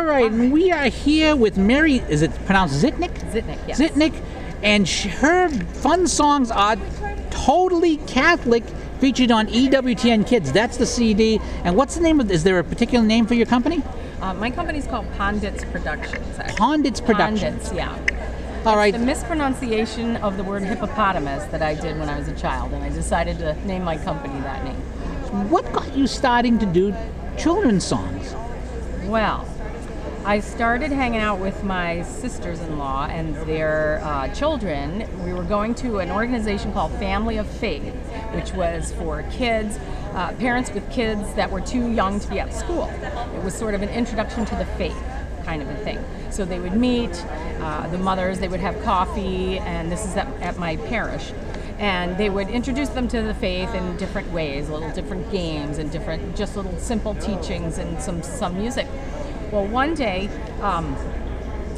All right, and we are here with Mary, is it pronounced Zitnik? Zitnik, yes. Zitnik, and her fun songs are totally Catholic, featured on EWTN Kids. That's the CD. And what's the name of, is there a particular name for your company? My company's called Ponditz Productions. Actually. Ponditz Productions. Ponditz, yeah. All right. It's the mispronunciation of the word hippopotamus that I did when I was a child, and I decided to name my company that name. What got you starting to do children's songs? Well, I started hanging out with my sisters-in-law and their children. We were going to an organization called Family of Faith, which was for kids, parents with kids that were too young to be at school. It was sort of an introduction to the faith kind of a thing. So they would meet, the mothers, they would have coffee, and this is at my parish. And they would introduce them to the faith in different ways, little different games and different, just little simple teachings and some music. Well, one day,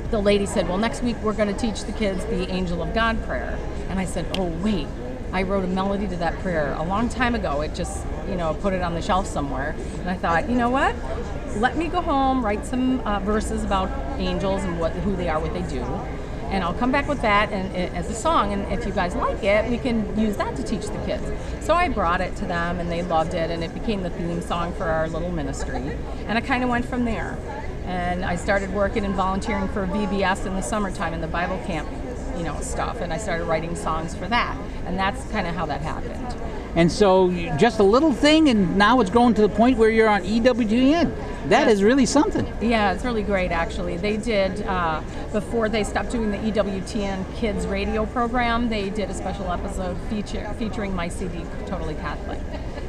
the lady said, well, next week we're going to teach the kids the Angel of God prayer. And I said, oh, wait, I wrote a melody to that prayer a long time ago. It just, put it on the shelf somewhere. And I thought, you know what? Let me go home, write some verses about angels and who they are, what they do. And I'll come back with that as a song, and if you guys like it, we can use that to teach the kids. So I brought it to them, and they loved it, and it became the theme song for our little ministry. And I kind of went from there. And I started working and volunteering for VBS in the summertime in the Bible camp, stuff, and I started writing songs for that. And that's kind of how that happened. And so just a little thing, and now it's grown to the point where you're on EWTN. That is really something. Yeah, it's really great, actually. They did, before they stopped doing the EWTN Kids radio program, they did a special episode featuring my CD, Totally Catholic.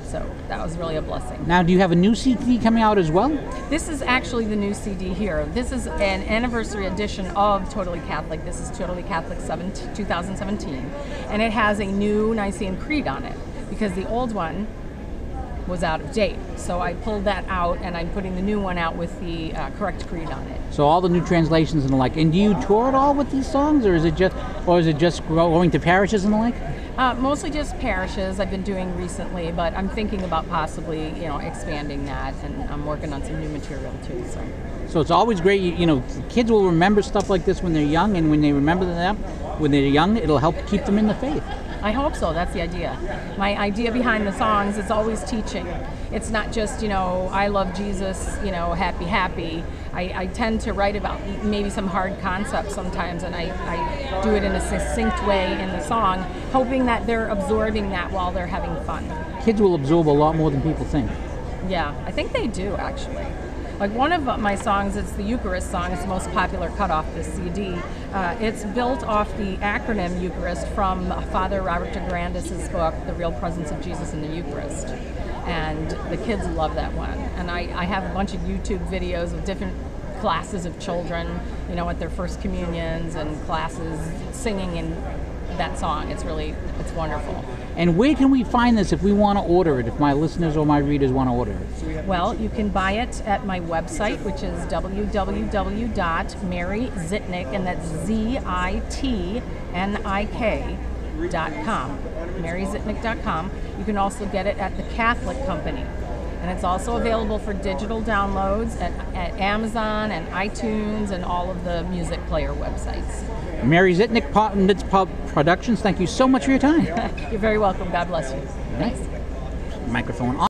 So that was really a blessing. Now, do you have a new CD coming out as well? This is actually the new CD here. This is an anniversary edition of Totally Catholic. This is Totally Catholic 2017. And it has a new Nicene Creed on it, because the old one was out of date. So I pulled that out, and I'm putting the new one out with the correct creed on it. So all the new translations and the like. And do you tour at all with these songs, or is it just going to parishes and the like? Mostly just parishes I've been doing recently, but I'm thinking about possibly, expanding that, and I'm working on some new material too. So it's always great, kids will remember stuff like this when they're young, and when they remember them when they're young, it'll help keep them in the faith. I hope so. That's the idea. My idea behind the songs is always teaching. It's not just, I love Jesus, happy, happy. I tend to write about maybe some hard concepts sometimes, and I do it in a succinct way in the song, hoping that they're absorbing that while they're having fun. Kids will absorb a lot more than people think. Yeah, I think they do, actually. Like one of my songs, it's the Eucharist song. It's the most popular cut off this CD. It's built off the acronym Eucharist from Father Robert de Grandis' book, The Real Presence of Jesus in the Eucharist. And the kids love that one. And I have a bunch of YouTube videos of different classes of children, at their first communions and classes singing in that song. It's wonderful. And where can we find this if we want to order it, if my listeners or my readers want to order it? Well, you can buy it at my website, which is www.maryzitnik, and that's ZITNIK.com, maryzitnik.com. You can also get it at the Catholic Company. And it's also available for digital downloads at Amazon and iTunes and all of the music player websites. Mary Zitnik, Ponditz Productions, thank you so much for your time. You're very welcome. God bless you. Thanks. Microphone on.